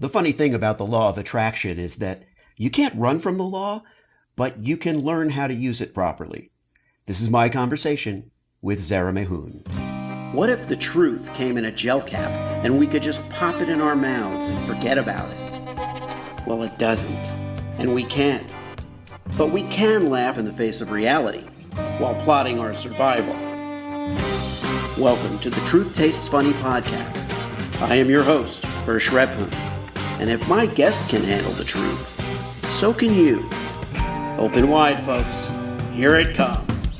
The funny thing about the law of attraction is that you can't run from the law, but you can learn how to use it properly. This is my conversation with Zehra Mahoon. What if the truth came in a gel cap and we could just pop it in our mouths and forget about it? Well, it doesn't, and we can't. But we can laugh in the face of reality while plotting our survival. Welcome to the Truth Tastes Funny podcast. I am your host, Zehra Mahoon, and if my guests can handle the truth, so can you. Open wide, folks. Here it comes.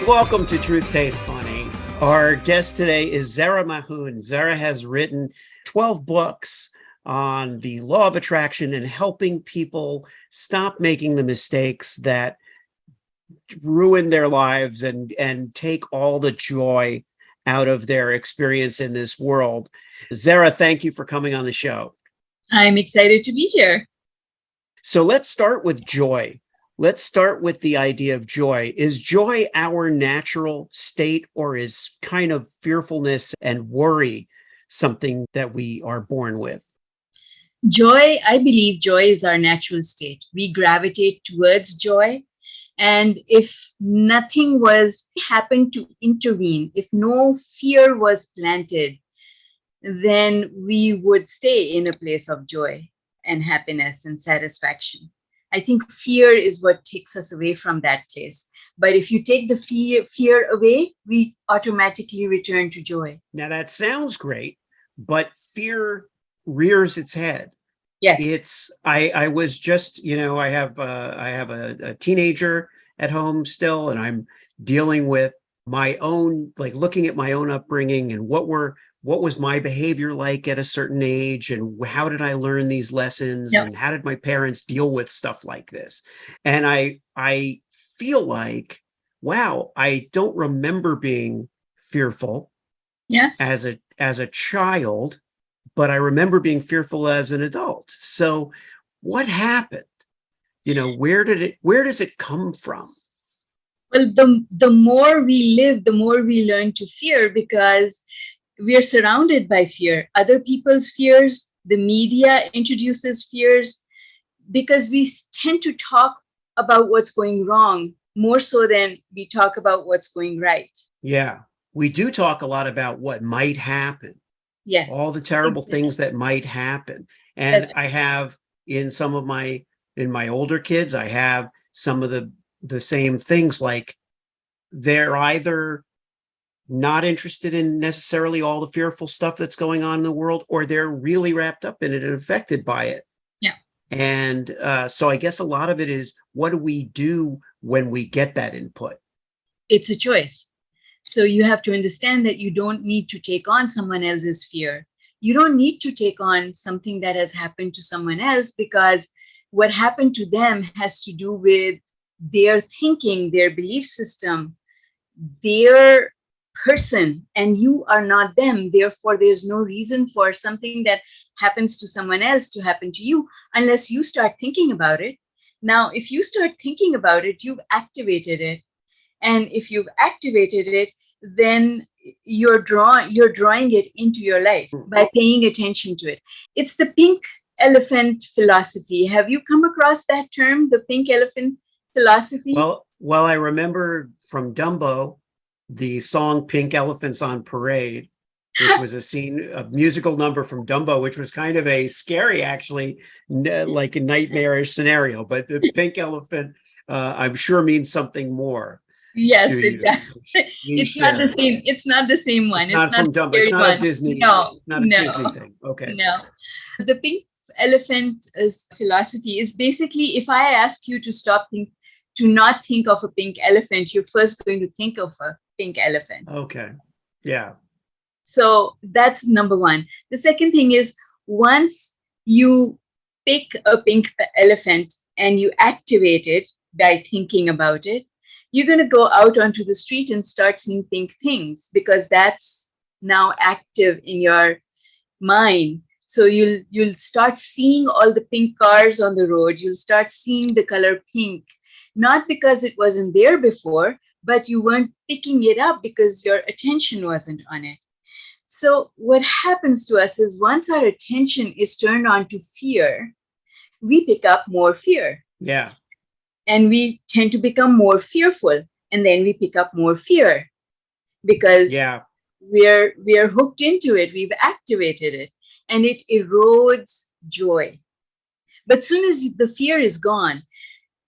Welcome to Truth Tastes Funny. Our guest today is Zehra Mahoon. Zehra has written 12 books on the law of attraction and helping people stop making the mistakes that ruin their lives and take all the joy out of their experience in this world. Zehra, thank you for coming on the show. I'm excited to be here. So let's start with joy. Let's start with the idea of joy. Is joy our natural state, or is kind of fearfulness and worry something that we are born with? Joy, I believe joy is our natural state. We gravitate towards joy. And if nothing was happened to intervene, if no fear was planted, then we would stay in a place of joy and happiness and satisfaction. I think fear is what takes us away from that place. But if you take the fear away, we automatically return to joy. Now that sounds great, but fear rears its head. Yes. I was just, I have a teenager at home still, and I'm dealing with my own, like looking at my own upbringing and what was my behavior like at a certain age, and how did I learn these lessons, and how did my parents deal with stuff like this? And I feel like, wow, I don't remember being fearful as a child, but I remember being fearful as an adult. So what happened? Where does it come from? Well, the more we live, the more we learn to fear, because we are surrounded by fear, other people's fears, the media introduces fears, because we tend to talk about what's going wrong more so than we talk about what's going right. Yeah, we do talk a lot about what might happen. Yes. All the terrible things that might happen. And I have in my older kids, I have some of the same things, like they're either not interested in necessarily all the fearful stuff that's going on in the world, or they're really wrapped up in it and affected by it. Yeah. And so I guess a lot of it is, what do we do when we get that input? It's a choice. So you have to understand that you don't need to take on someone else's fear. You don't need to take on something that has happened to someone else, because what happened to them has to do with their thinking, their belief system, their person, and you are not them. Therefore, there's no reason for something that happens to someone else to happen to you unless you start thinking about it. Now, if you start thinking about it, you've activated it. And if you've activated it, then you're drawing it into your life by paying attention to it. It's the pink elephant philosophy. Have you come across that term, the pink elephant philosophy? Well, I remember from Dumbo, the song Pink Elephants on Parade, which was a musical number from Dumbo, which was kind of a scary, actually, like a nightmarish scenario. But the pink elephant, I'm sure, means something more. Yes, exactly. It's not the same. It's not the same one. It's not from Dumbo. It's not a Disney. No, not a Disney thing. Okay. No. The pink elephant philosophy is basically, if I ask you to not think of a pink elephant, you're first going to think of a pink elephant. Okay. Yeah. So that's number one. The second thing is, once you pick a pink elephant and you activate it by thinking about it, you're going to go out onto the street and start seeing pink things, because that's now active in your mind. So you'll start seeing all the pink cars on the road. You'll start seeing the color pink, not because it wasn't there before, but you weren't picking it up because your attention wasn't on it. So what happens to us is once our attention is turned on to fear, we pick up more fear. Yeah. And we tend to become more fearful. And then we pick up more fear because Yeah. we're hooked into it. We've activated it. And it erodes joy. But soon as the fear is gone,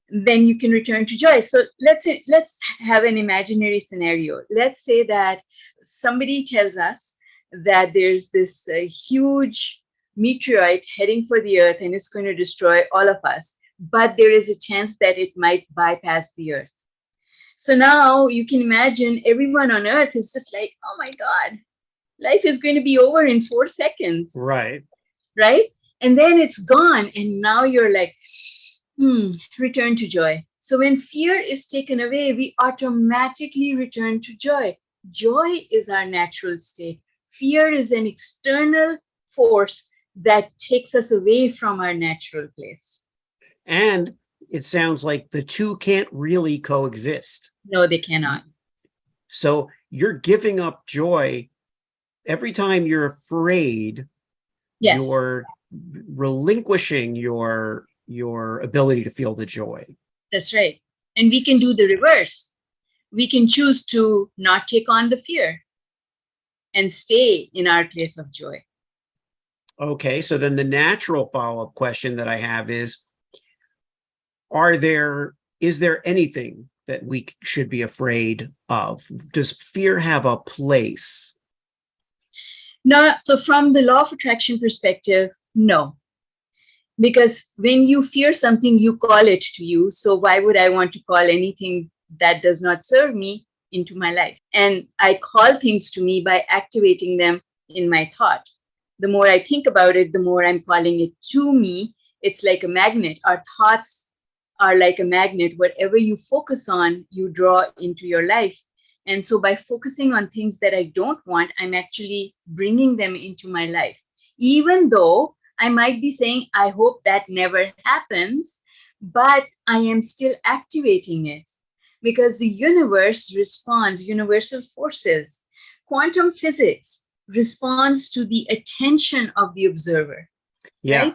then you can return to joy. So let's have an imaginary scenario. Let's say that somebody tells us that there's this huge meteorite heading for the earth and it's going to destroy all of us, but there is a chance that it might bypass the earth. So now you can imagine everyone on earth is just like, oh my God, life is going to be over in 4 seconds. Right. Right? And then it's gone. And now you're like, return to joy. So when fear is taken away, we automatically return to joy. Joy is our natural state. Fear is an external force that takes us away from our natural place. And it sounds like the two can't really coexist. No, they cannot. So you're giving up joy every time you're afraid. Yes. You're relinquishing your ability to feel the joy. That's right. And we can do the reverse. We can choose to not take on the fear and stay in our place of joy. Okay, so then the natural follow-up question that I have is there anything that we should be afraid of? Does fear have a place? No, so from the law of attraction perspective, no. Because when you fear something, you call it to you. So why would I want to call anything that does not serve me into my life? And I call things to me by activating them in my thought. The more I think about it, the more I'm calling it to me. It's like a magnet. Our thoughts are like a magnet. Whatever you focus on, you draw into your life. And so by focusing on things that I don't want, I'm actually bringing them into my life. Even though I might be saying, I hope that never happens, but I am still activating it because the universe responds, universal forces, quantum physics responds to the attention of the observer. Yeah. Right?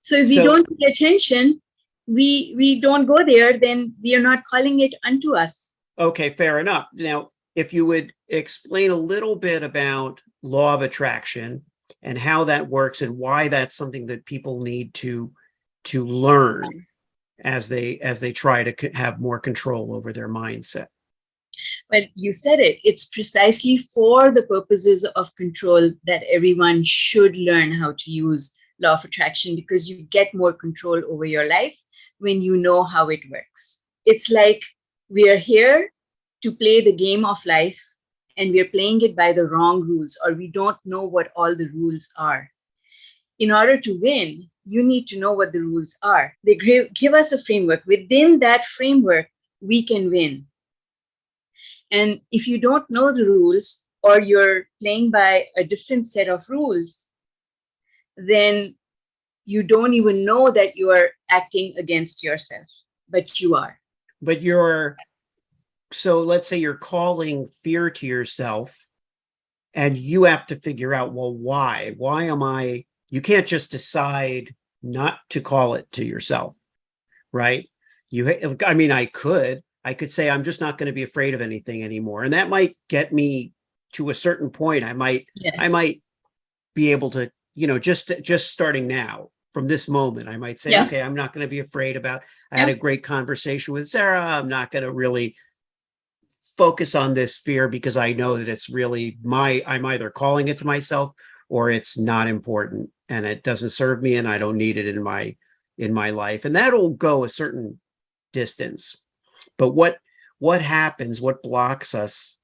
So if we don't pay attention, we don't go there, then we are not calling it unto us. Okay, fair enough. Now, if you would explain a little bit about law of attraction and how that works and why that's something that people need to learn as they try to have more control over their mindset. Well, you said it. It's precisely for the purposes of control that everyone should learn how to use law of attraction, because you get more control over your life when you know how it works. It's like we are here to play the game of life and we're playing it by the wrong rules, or we don't know what all the rules are. In order to win, you need to know what the rules are. They give us a framework. Within that framework, we can win. And if you don't know the rules, or you're playing by a different set of rules, then you don't even know that you are acting against yourself, but you are. But so let's say you're calling fear to yourself and you have to figure out, well, why am I, you can't just decide not to call it to yourself, right? I could say, I'm just not going to be afraid of anything anymore. And that might get me to a certain point. I might be able to, just starting now from this moment, I might say, okay, I'm not going to be afraid about, I had a great conversation with Zehra. I'm not going to really focus on this fear because I know that it's really I'm either calling it to myself or it's not important and it doesn't serve me and I don't need it in my life. And that'll go a certain distance. But what happens, what blocks us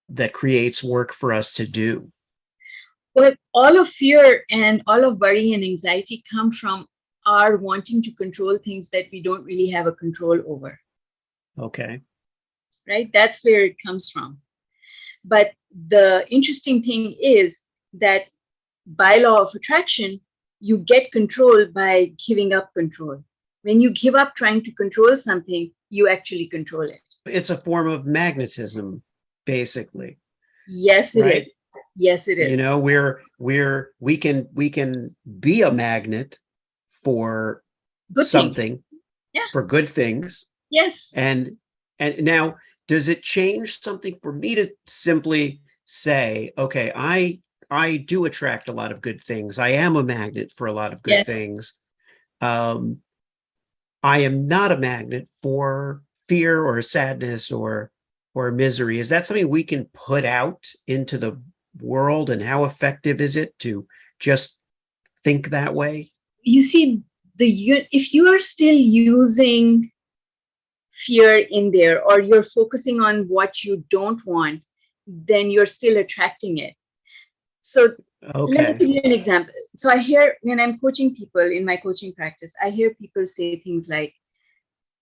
that creates work for us to do? But all of fear and all of worry and anxiety come from our wanting to control things that we don't really have a control over. Okay. Right? That's where it comes from. But the interesting thing is that by law of attraction, you get control by giving up control. When you give up trying to control something, you actually control it. It's a form of magnetism, basically. Yes, it is. Yes, it You is. know, we can be a magnet for Good things. something, Yeah. for good things. Yes. And now, does it change something for me to simply say, okay, I do attract a lot of good things. I am a magnet for a lot of good Yes. things. Um, I am not a magnet for fear or sadness or misery. Is that something we can put out into the world, and how effective is it to just think that way? You see, if you are still using fear in there, or you're focusing on what you don't want, then you're still attracting it. So let me Okay. give you an example. So I hear, when I'm coaching people in my coaching practice, I hear people say things like,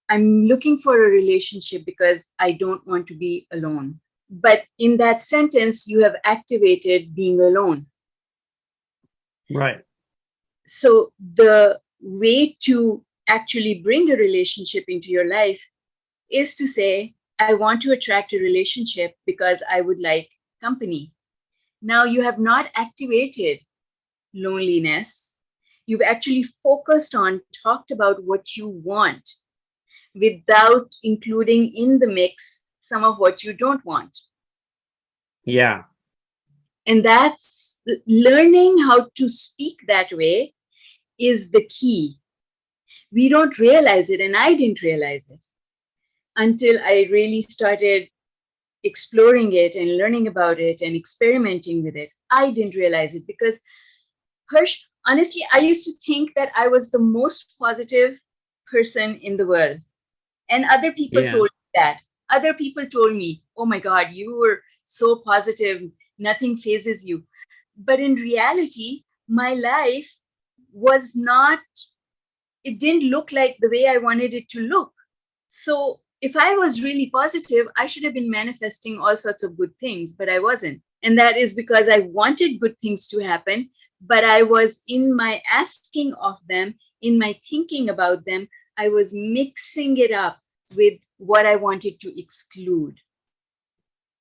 I'm looking for a relationship because I don't want to be alone. But in that sentence, you have activated being alone. Right. So the way to actually bring a relationship into your life is to say, I want to attract a relationship because I would like company. Now you have not activated loneliness. You've actually focused on, talked about what you want without including in the mix some of what you don't want. Yeah. And that's learning how to speak that way is the key. We don't realize it, and I didn't realize it until I really started exploring it and learning about it and experimenting with it. I didn't realize it because, Hirsch, honestly, I used to think that I was the most positive person in the world. And other people Yeah. told me that. Other people told me, oh my God, you were so positive, nothing phases you. But in reality, my life was not, it didn't look like the way I wanted it to look. So if I was really positive, I should have been manifesting all sorts of good things, but I wasn't. And that is because I wanted good things to happen, but I was, in my asking of them, in my thinking about them, I was mixing it up with what I wanted to exclude.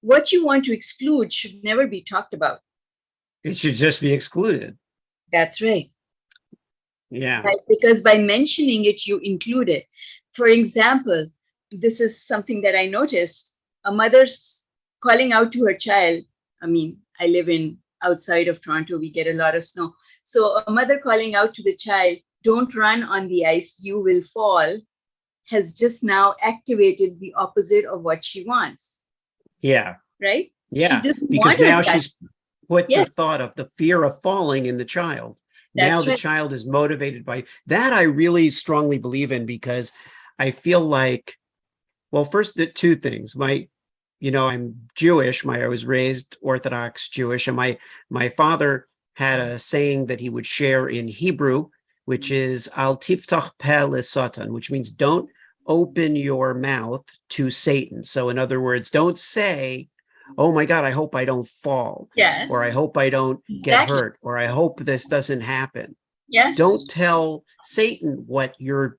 What you want to exclude should never be talked about. It should just be excluded. That's right. Yeah. Right? Because by mentioning it, you include it. For example, this is something that I noticed, a mother's calling out to her child. I mean, I live in outside of Toronto, we get a lot of snow. So a mother calling out to the child, don't run on the ice, you will fall, has just now activated the opposite of what she wants, Yeah. right? She Yeah. doesn't Because want her now child. she's put the Yes, thought of the fear of falling in the child. Now that's the right. child is motivated by that. I really strongly believe in, because I feel like, well, first, the two things. I'm Jewish. I was raised Orthodox Jewish, and my father had a saying that he would share in Hebrew, which is "Al tiftach peh lesatan," which means don't open your mouth to Satan. So, in other words, don't say, "Oh my God, I hope I don't fall," or "I Yes, hope I don't get exactly. hurt," or "I hope this doesn't happen." Don't Yes, tell Satan what your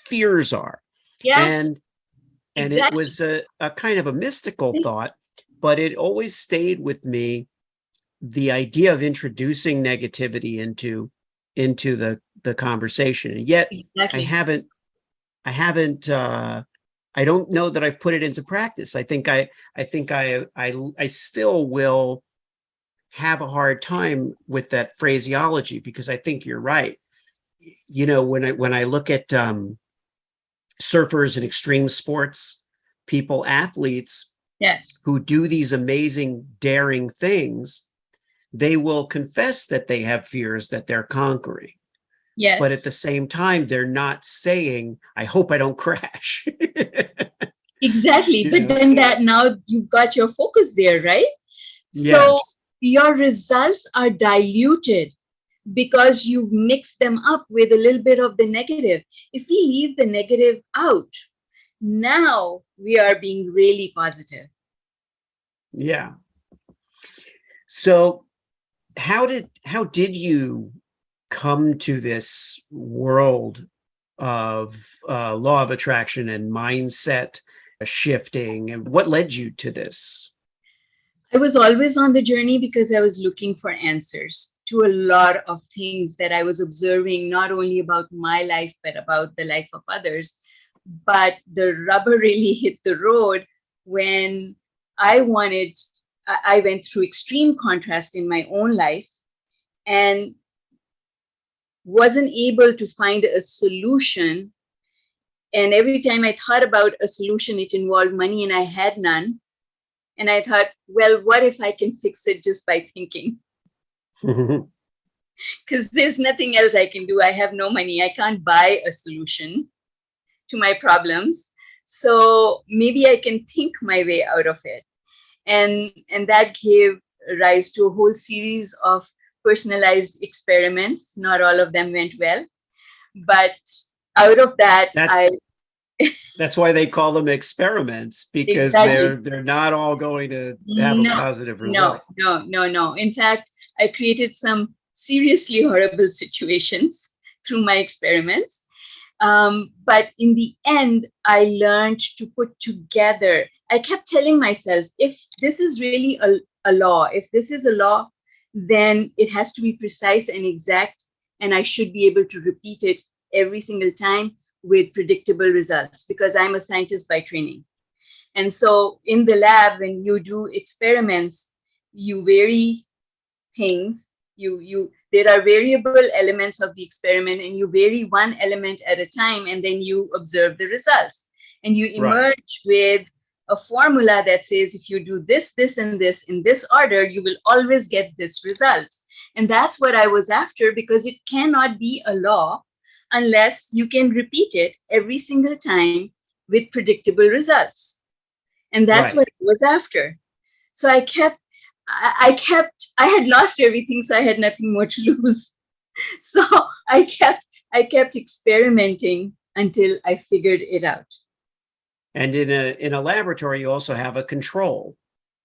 fears are. yes, And it exactly. was a kind of a mystical thought, but it always stayed with me, the idea of introducing negativity into the conversation. And yet I Exactly. haven't I haven't I don't know that I've put it into practice. I still will have a hard time with that phraseology, because I think you're right. When I look at surfers and extreme sports people, athletes Yes. who do these amazing, daring things, they will confess that they have fears that they're conquering. But at Yes. the same time, they're not saying, I hope I don't crash. Exactly. you But know? then that now you've got your focus there, right? So Yes. your results are diluted because you've mixed them up with a little bit of the negative. If we leave the negative out, now we are being really positive. Yeah. So how did you come to this world of law of attraction and mindset shifting, and what led you to this? I was always on the journey because I was looking for answers to a lot of things that I was observing, not only about my life, but about the life of others. But the rubber really hit the road when I wanted, I went through extreme contrast in my own life and wasn't able to find a solution. And every time I thought about a solution, it involved money and I had none. And I thought, well, what if I can fix it just by thinking? Because there's nothing else I can do. I have no money. I can't buy a solution to my problems. So maybe I can think my way out of it. And that gave rise to a whole series of personalized experiments. Not all of them went well, but out of that, That's I that's why they call them experiments, because exactly. they're not all going to have a No, positive no, result. no, no, no. In fact, I created some seriously horrible situations through my experiments. But in the end, I learned to put together. I kept telling myself, if this is really a law, if this is a law, then it has to be precise and exact, and I should be able to repeat it every single time with predictable results because I'm a scientist by training. And so in the lab, when you do experiments, you vary things. You there are variable elements of the experiment, and you vary one element at a time, and then you observe the results. And you Right. emerge with a formula that says if you do this, this, and this in this order, you will always get this result. And that's what I was after because it cannot be a law unless you can repeat it every single time with predictable results. And that's Right. what I was after. So I had lost everything, so I had nothing more to lose. So I kept experimenting until I figured it out. And in a laboratory, you also have a control,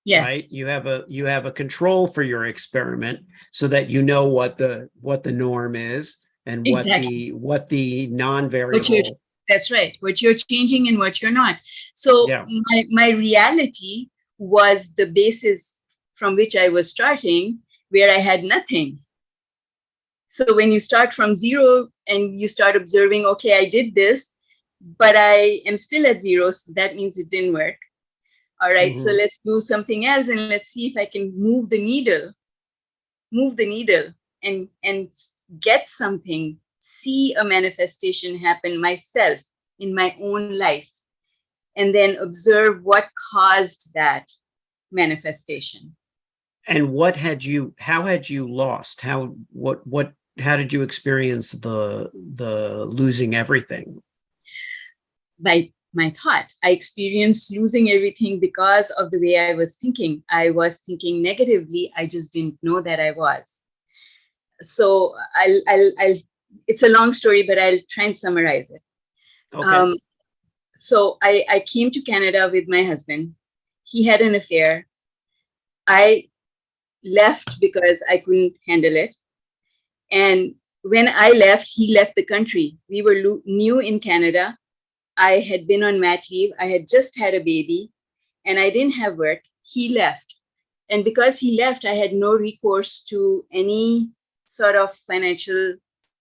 right? Yes, You have a control for your experiment so that you know what the norm is and what exactly. the What you're non-variable. That's right. What you're changing and what you're not. So Yeah. my reality was the basis from which I was starting, where I had nothing. So when you start from zero and you start observing, okay, I did this, but I am still at zero, so that means it didn't work. All right, so Hmm. let's do something else and let's see if I can move the needle and get something, see a manifestation happen myself in my own life, and then observe what caused that manifestation. And how had you lost? How did you experience the losing everything? By my thought, I experienced losing everything because of the way I was thinking. I was thinking negatively. I just didn't know that I was. So I'll it's a long story, but I'll try and summarize it. Okay. Um, so I came to Canada with my husband. He had an affair. I left because I couldn't handle it. And when I left, he left the country. We were new in Canada. I had been on mat leave. I had just had a baby and I didn't have work. He left. And because he left, I had no recourse to any sort of financial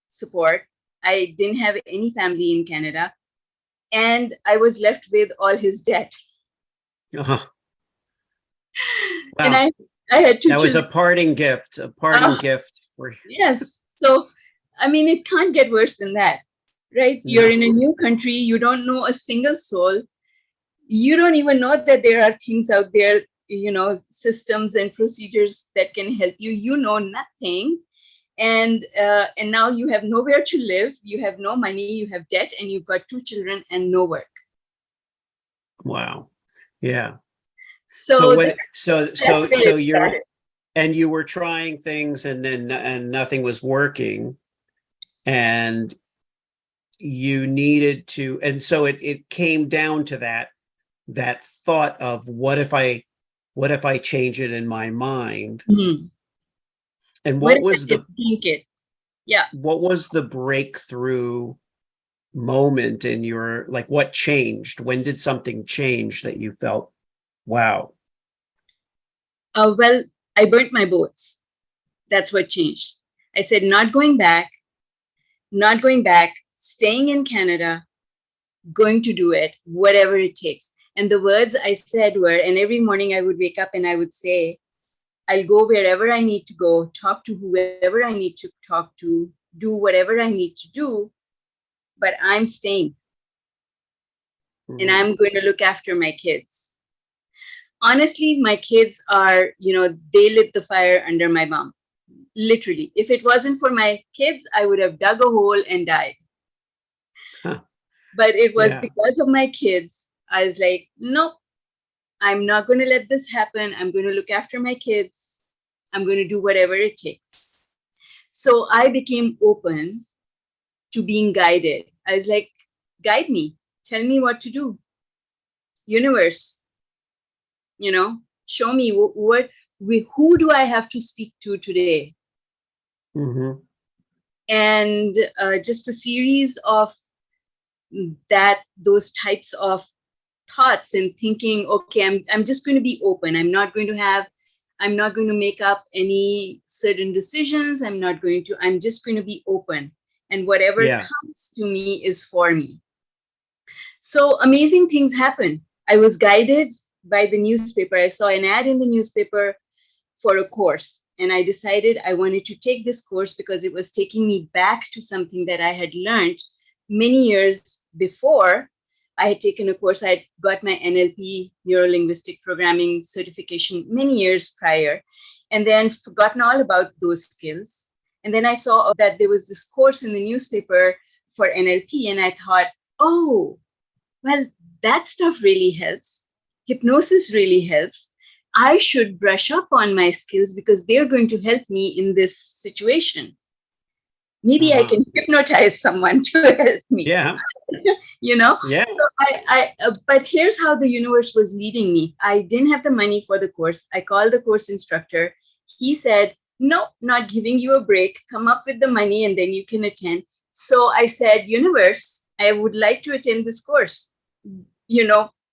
support. I didn't have any family in Canada. And I was left with all his debt. Uh-huh. And Wow. I had two That was children. a parting gift, a parting Ah, gift for yes. So, I mean, it can't get worse than that, right? You're no. in a new country. You don't know a single soul. You don't even know that there are things out there, systems and procedures that can help you. You know nothing. And now you have nowhere to live. You have no money. You have debt, and you've got two children and no work. Wow. Yeah. So So when that's where so it you're started. and you were trying things and nothing was working and you needed to, and so it came down to that thought of what if I change it in my mind. Hmm. And What what if I was just the think it? Yeah. what was the breakthrough moment in your, like, what changed? When did something change that you felt, wow? Well, I burnt my boats. That's what changed. I said, not going back, not going back, staying in Canada, going to do it, whatever it takes. And the words I said were, and every morning I would wake up and I would say, I'll go wherever I need to go, talk to whoever I need to talk to, do whatever I need to do, but I'm staying and Mhm. I'm going to look after my kids. Honestly, my kids are, they lit the fire under my bum. Literally. If it wasn't for my kids, I would have dug a hole and died. Huh. But it was Yeah. because of my kids. I was like, nope, I'm not going to let this happen. I'm going to look after my kids. I'm going to do whatever it takes. So I became open to being guided. I was like, guide me, tell me what to do. Universe, show me who do I have to speak to today? Hmm. And just a series of those types of thoughts and thinking, okay, I'm just going to be open. I'm not going to make up any certain decisions. I'm just going to be open. And whatever Yeah. comes to me is for me. So amazing things happen. I was guided by the newspaper. I saw an ad in the newspaper for a course, and I decided I wanted to take this course because it was taking me back to something that I had learned many years before. I had taken a course, I had got my NLP, neuro linguistic programming certification, many years prior, and then forgotten all about those skills. And then I saw that there was this course in the newspaper for NLP, and I thought, oh, well, that stuff really helps. Hypnosis really helps. I should brush up on my skills because they're going to help me in this situation. Maybe I Uh-huh. can hypnotize someone to help me, Yeah. you know? Yeah. So but here's how the universe was leading me. I didn't have the money for the course. I called the course instructor. He said, no, not giving you a break. Come up with the money and then you can attend. So I said, universe, I would like to attend this course.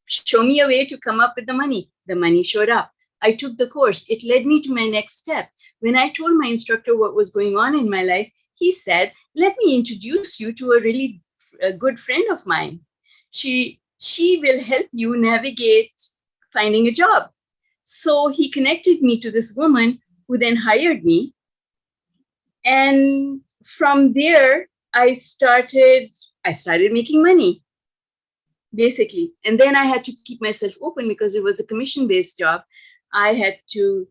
Show me a way to come up with the money. The money showed up. I took the course. It led me to my next step. When I told my instructor what was going on in my life, he said, let me introduce you to a good friend of mine. She will help you navigate finding a job. So he connected me to this woman who then hired me. And from there, I started making money basically. And then I had to keep myself open because it was a commission based job. I had to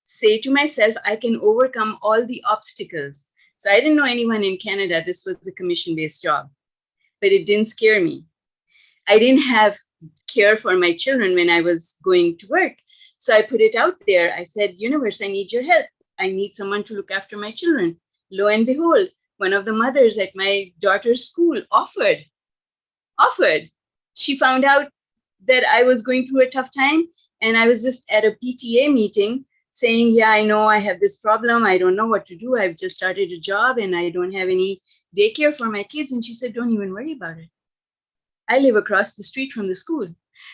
say to myself, I can overcome all the obstacles. So I didn't know anyone in Canada. This was a commission based job, but it didn't scare me. I didn't have care for my children when I was going to work. So I put it out there. I said, universe, I need your help. I need someone to look after my children. Lo and behold, one of the mothers at my daughter's school offered. She found out that I was going through a tough time, and I was just at a PTA meeting saying, yeah, I know I have this problem. I don't know what to do. I've just started a job and I don't have any daycare for my kids. And she said, don't even worry about it. I live across the street from the school.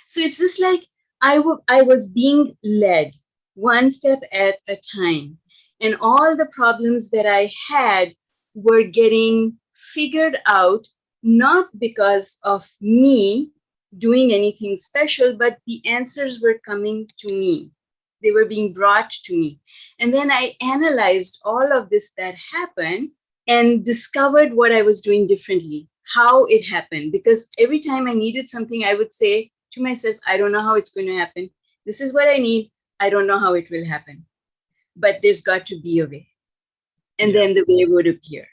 So it's just like I was being led one step at a time. And all the problems that I had were getting figured out, not because of me doing anything special, but the answers were coming to me. They were being brought to me. And then I analyzed all of this that happened and discovered what I was doing differently, how it happened. Because every time I needed something, I would say to myself, I don't know how it's going to happen. This is what I need. I don't know how it will happen. But there's got to be a way. And Yeah. then the way would appear.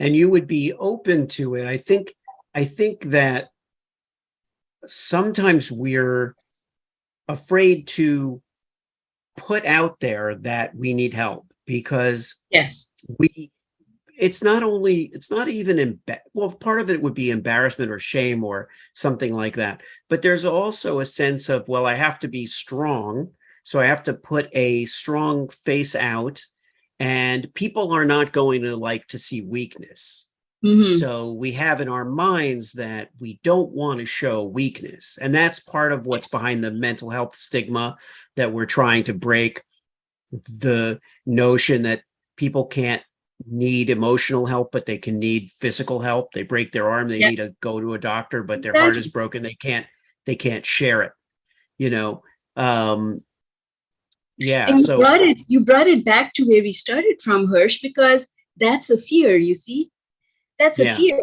And you would be open to it. I think that sometimes we're afraid to put out there that we need help because Yes. we it's not even well, part of it would be embarrassment or shame or something like that, but there's also a sense of, well, I have to be strong, so I have to put a strong face out, and people are not going to like to see weakness. Mm-hmm. So we have in our minds that we don't want to show weakness. And that's part of what's behind the mental health stigma that we're trying to break, the notion that people can't need emotional help, but they can need physical help. They break their arm, they Yeah, need to go to a doctor, but their heart is exactly. broken. They can't share it, you know. Um, yeah. And So you brought it back to where we started from, Hirsch, because that's a fear, you see? That's a yeah, fear.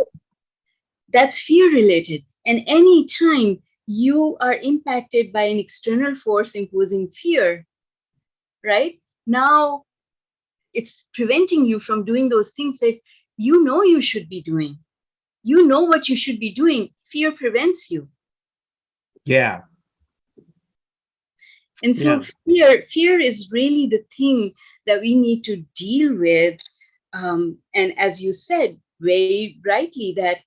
That's fear related. And any time you are impacted by an external force imposing fear, right? Now it's preventing you from doing those things that you know you should be doing. You know what you should be doing. Fear prevents you. yeah, And so yeah, fear is really the thing that we need to deal with. And as you said very rightly, that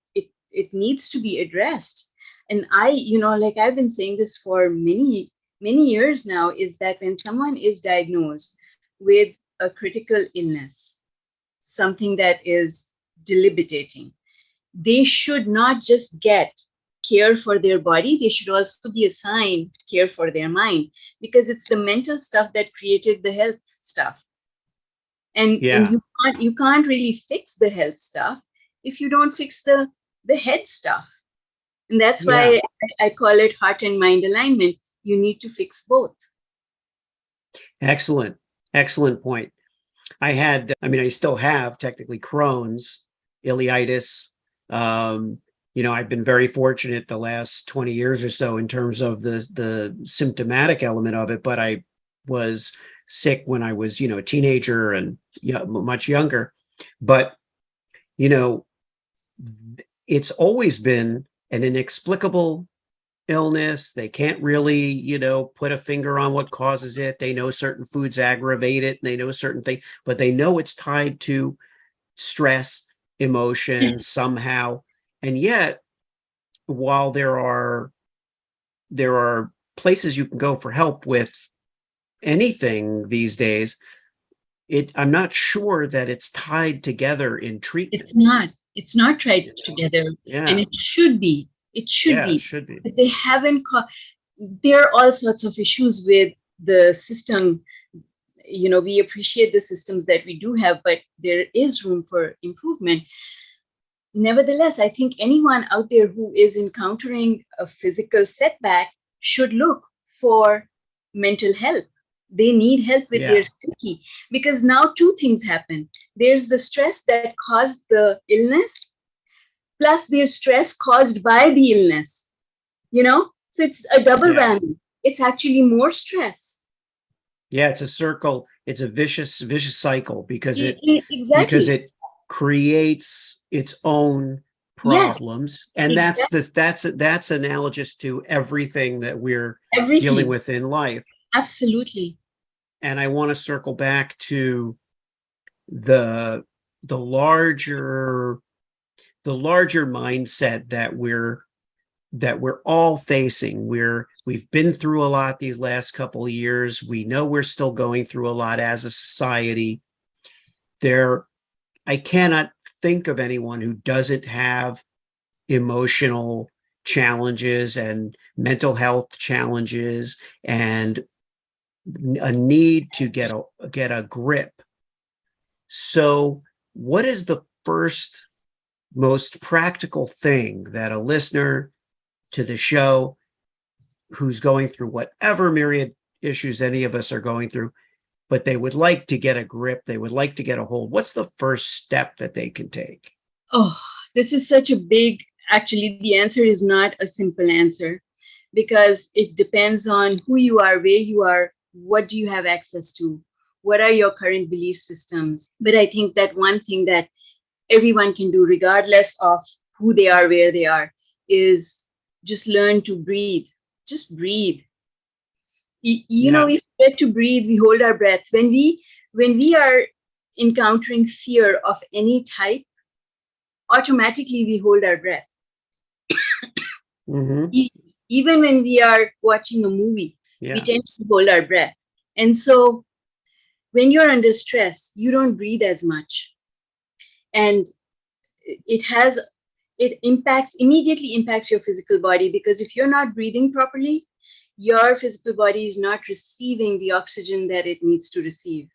it needs to be addressed. And like I've been saying this for many years now, is that when someone is diagnosed with a critical illness, something that is debilitating, they should not just get care for their body, they should also be assigned care for their mind, because it's the mental stuff that created the health stuff. And yeah, you can't really fix the health stuff if you don't fix the head stuff. And that's yeah. why I call it heart and mind alignment. You need to fix both. Excellent. Excellent point. I still have technically Crohn's, ileitis. Um, I've been very fortunate the last 20 years or so in terms of the symptomatic element of it, but I was sick when I was, a teenager and yeah, much younger. But, you know, it's always been an inexplicable illness. They can't really, put a finger on what causes it. They know certain foods aggravate it and they know certain things, but they know it's tied to stress, emotion somehow. And yet, while there are places you can go for help with anything these days, I'm not sure that it's tied together in treatment. It's not tied You know? together, and Yeah, it should yeah, it be, should be. but they haven't there are all sorts of issues with the system. We appreciate the systems that we do have, but there is room for improvement. Nevertheless, I think anyone out there who is encountering a physical setback should look for mental help. They need help with their Yeah, psyche, because now two things happen. There's the stress that caused the illness, plus there's stress caused by the illness. So it's a double yeah. whammy. It's actually more stress. Yeah, it's a circle. It's a vicious cycle because Exactly. it creates its own Yes, problems, and that's exactly. this that's analogous to everything that we're dealing Everything. with in life. Absolutely. And I want to circle back to the the larger the larger mindset that we're all facing. We've been through a lot these last couple of years. We know we're still going through a lot as a society. There, I cannot think of anyone who doesn't have emotional challenges and mental health challenges and a need to get a grip. So, what is the first most practical thing that a listener to the show who's going through whatever myriad issues any of us are going through, but they would like to get a grip, they would like to get a hold? What's the first step that they can take? Oh, this is such a big, actually, the answer is not a simple answer, because it depends on who you are, where you are, what do you have access to, what are your current belief systems. But I think that one thing that everyone can do, regardless of who they are, where they are, is just learn to breathe. Just breathe. Yeah. We forget to breathe, we hold our breath. When we are encountering fear of any type, automatically we hold our breath. Mm-hmm. E- Even when we are watching a movie, we Yeah. tend to hold our breath. And so when you're under stress, you don't breathe as much. And it immediately impacts your physical body, because if you're not breathing properly, your physical body is not receiving the oxygen that it needs to receive.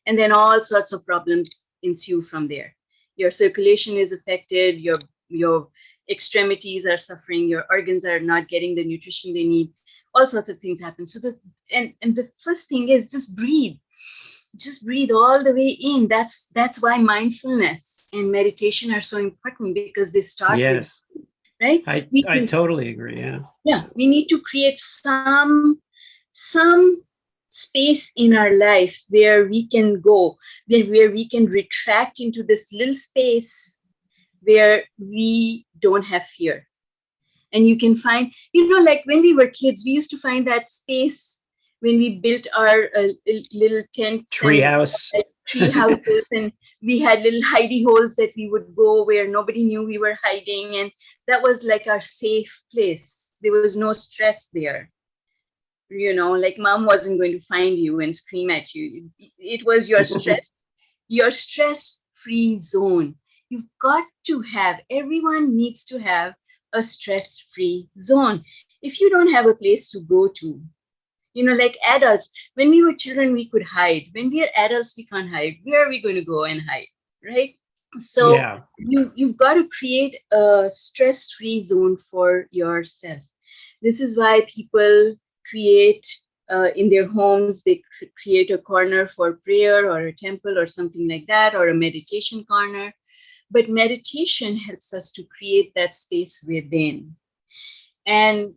And then all sorts of problems ensue from there. Your circulation is affected, your extremities are suffering, your organs are not getting the nutrition they need, all sorts of things happen. So and the first thing is just breathe all the way in. That's why mindfulness and meditation are so important, because they start with, Yes, right? I totally agree. Yeah. Yeah, we need to create some space in our life where we can go, where we can retract into this little space where we don't have fear. And you can find, like when we were kids, we used to find that space when we built our little tents and Treehouse. tree houses, and we had little hidey holes that we would go where nobody knew we were hiding, and that was like our safe place. There was no stress there. Like mom wasn't going to find you and scream at you. It was your stress-free zone. You've got to have, everyone needs to have a stress-free zone. If you don't have a place to go to, like adults, when we were children, we could hide. When we are adults, we can't hide. Where are we going to go and hide, right? So Yeah. you've got to create a stress-free zone for yourself. This is why people create in their homes, they create a corner for prayer or a temple or something like that, or a meditation corner. But meditation helps us to create that space within. And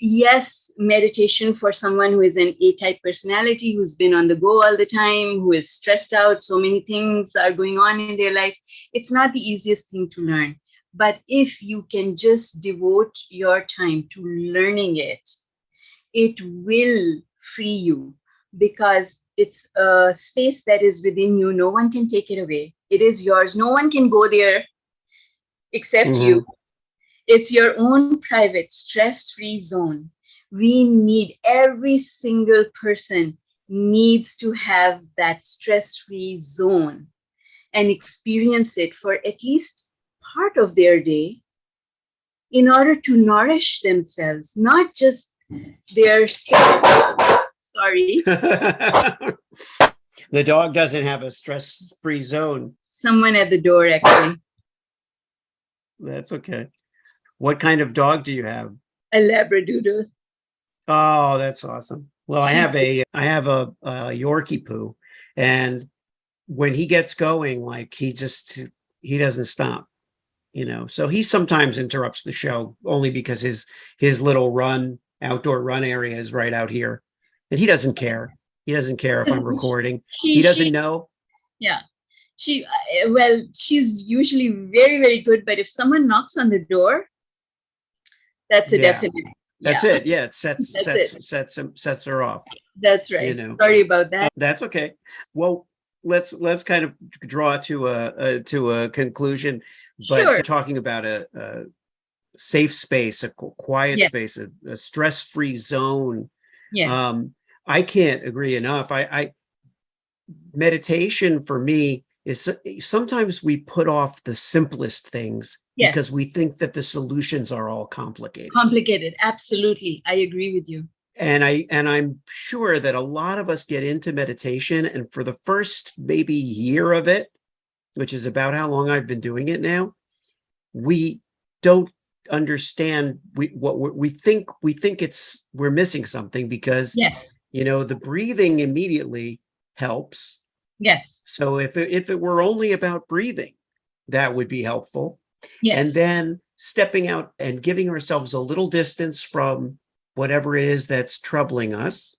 yes, meditation for someone who is an A-type personality, who's been on the go all the time, who is stressed out, so many things are going on in their life, it's not the easiest thing to learn. But if you can just devote your time to learning it, it will free you, because it's a space that is within you. No one can take it away. It is yours. No one can go there except you. It's your own private, stress-free zone. We need, every single person needs to have that stress-free zone and experience it for at least part of their day in order to nourish themselves, not just their spirit. Sorry. The dog doesn't have a stress-free zone. Someone at the door, actually. That's okay. What kind of dog do you have? A Labradoodle. Oh, that's awesome. Well, I have a Yorkie poo, and when he gets going, like he doesn't stop, So he sometimes interrupts the show only because his little outdoor run area is right out here, and he doesn't care. He doesn't care if I'm recording. He doesn't know. Yeah. She's usually very, very good, but if someone knocks on the door, that's a definite. That's it. Yeah, it sets her off. That's right. Sorry about that. That's okay. Well, let's kind of draw to a conclusion, but Sure. Talking about a safe space, a quiet space, a stress-free zone. Yes. I can't agree enough. I meditation for me is, sometimes we put off the simplest things because we think that the solutions are all complicated. Absolutely. I agree with you. And I'm sure that a lot of us get into meditation, and for the first maybe year of it, which is about how long I've been doing it now, we don't understand what we think we're missing something, because the breathing immediately helps. Yes. So if it were only about breathing, that would be helpful. Yes. And then stepping out and giving ourselves a little distance from whatever it is that's troubling us,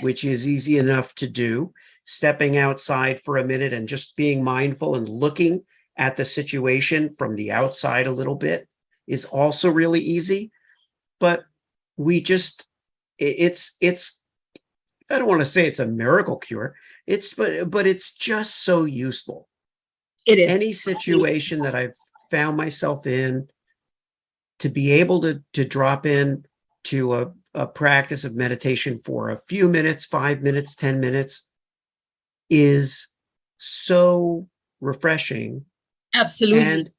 which is easy enough to do. Stepping outside for a minute and just being mindful and looking at the situation from the outside a little bit is also really easy. But it's I don't want to say it's a miracle cure. But it's just so useful. It is. Any situation that I've found myself in, to be able to drop in to a practice of meditation for a few minutes, 5 minutes, 10 minutes, is so refreshing Absolutely.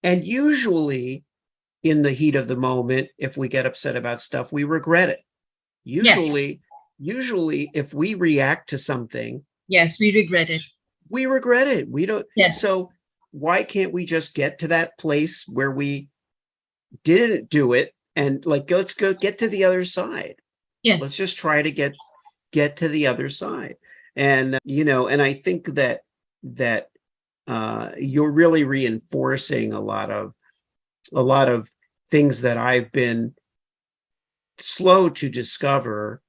And usually in the heat of the moment, if we get upset about stuff, we regret it. Yes. Usually if we react to something, Yes, we regret it. we regret it. We don't. Yes. So why can't we just get to that place where we didn't do it and like, let's go get to the other side. Yes. Let's just try to get to the other side. And, and I think that you're really reinforcing a lot of things that I've been slow to discover.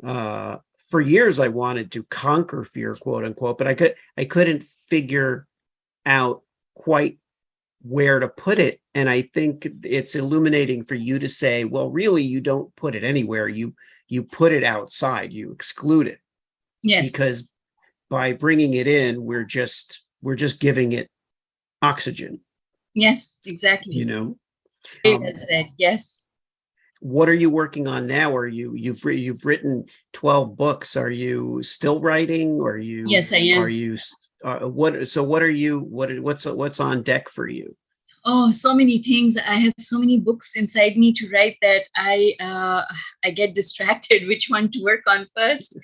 For years, I wanted to conquer fear, quote unquote, but I couldn't figure out quite where to put it. And I think it's illuminating for you to say, well, really, you don't put it anywhere. You put it outside. You exclude it. Yes. Because by bringing it in, we're just giving it oxygen. Yes, exactly. Very well said. Yes. What are you working on now? You've written 12 books. Are you still writing? Or Yes, I am. Are you what's on deck for you? Oh, so many things. I have so many books inside me to write that I get distracted which one to work on first.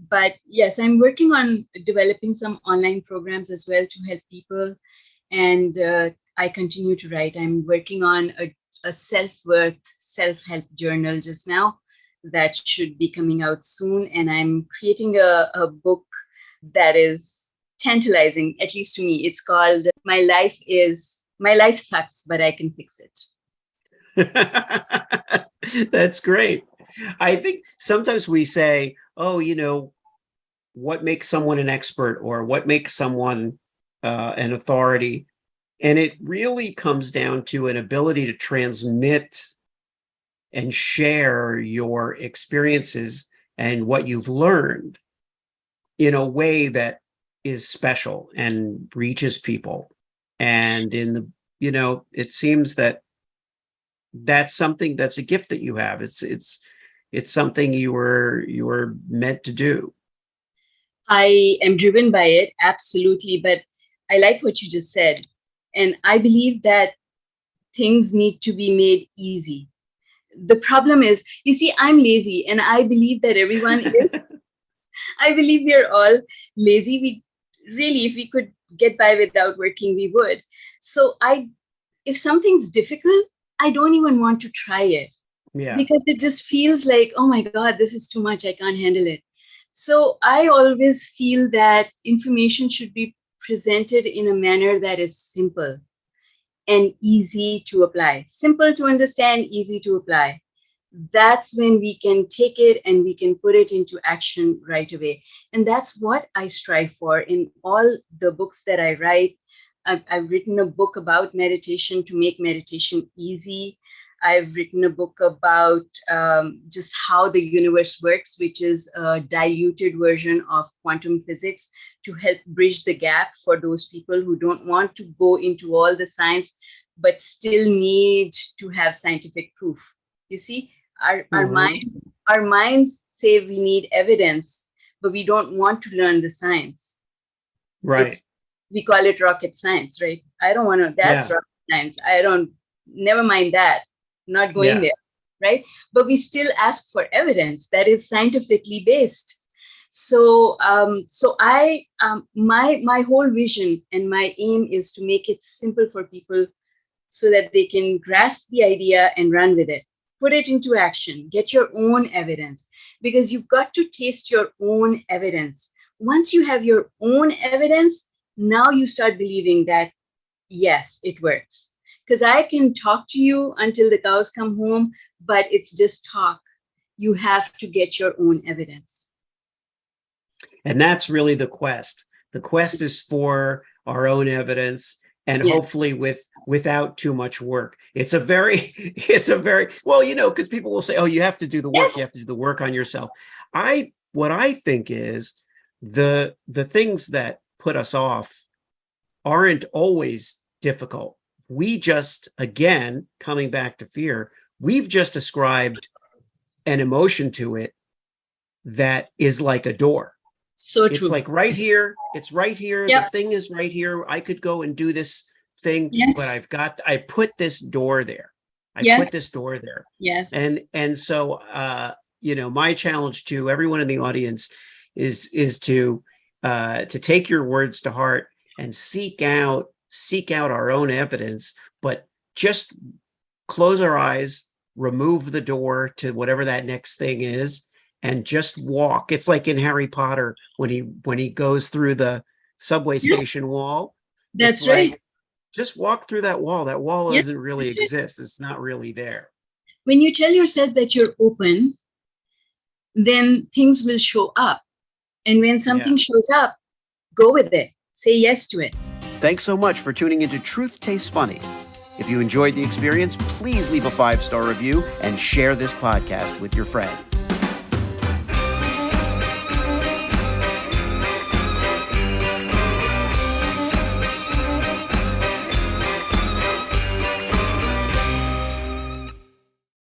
But yes, I'm working on developing some online programs as well to help people. And I continue to write. I'm working on a self-worth, self-help journal just now that should be coming out soon. And I'm creating a book that is tantalizing, at least to me. It's called My Life Sucks, but I Can Fix It. That's great. I think sometimes we say, oh, what makes someone an expert or what makes someone an authority? And it really comes down to an ability to transmit and share your experiences and what you've learned in a way that is special and reaches people. And it seems that that's something that's a gift that you have. It's something you were meant to do. I am driven by it, absolutely. But I like what you just said. And I believe that things need to be made easy. The problem is, you see, I'm lazy, and I believe that everyone is. I believe we are all lazy. We really, if we could get by without working, we would. So if something's difficult, I don't even want to try it. Yeah. Because it just feels like, oh my God, this is too much. I can't handle it. So I always feel that information should be presented in a manner that is simple and easy to apply. Simple to understand, easy to apply. That's when we can take it and we can put it into action right away. And that's what I strive for in all the books that I write. I've written a book about meditation to make meditation easy. I've written a book about just how the universe works, which is a diluted version of quantum physics to help bridge the gap for those people who don't want to go into all the science, but still need to have scientific proof. You see, our minds say we need evidence, but we don't want to learn the science. Right. We call it rocket science, right? I don't want to, that's rocket science. Never mind that, not going there, right? But we still ask for evidence that is scientifically based. So, my whole vision and my aim is to make it simple for people so that they can grasp the idea and run with it. Put it into action, get your own evidence, because you've got to taste your own evidence. Once you have your own evidence, now you start believing that, yes, it works. Because I can talk to you until the cows come home, but it's just talk. You have to get your own evidence. And that's really the quest. The quest is for our own evidence, and hopefully without too much work. It's a very well, because people will say, oh, you have to do the work. You have to do the work on yourself. What I think is the things that put us off aren't always difficult. We just, again, coming back to fear, we've just ascribed an emotion to it that is like a door. So it's true. Like right here. It's right here. Yep. The thing is right here. I could go and do this thing, Yes. but I put this door there. Yes. Put this door there. Yes. And so, my challenge to everyone in the audience is to take your words to heart and seek out our own evidence, but just close our eyes, remove the door to whatever that next thing is, and just walk. It's like in Harry Potter when he goes through the subway station wall. That's It's right. like, just walk through that wall. That wall Yeah, doesn't really that's right. exist. It's not really there. When you tell yourself that you're open, then things will show up. And when something shows up, go with it. Say yes to it. Thanks so much for tuning into Truth Tastes Funny. If you enjoyed the experience, please leave a 5-star review and share this podcast with your friends.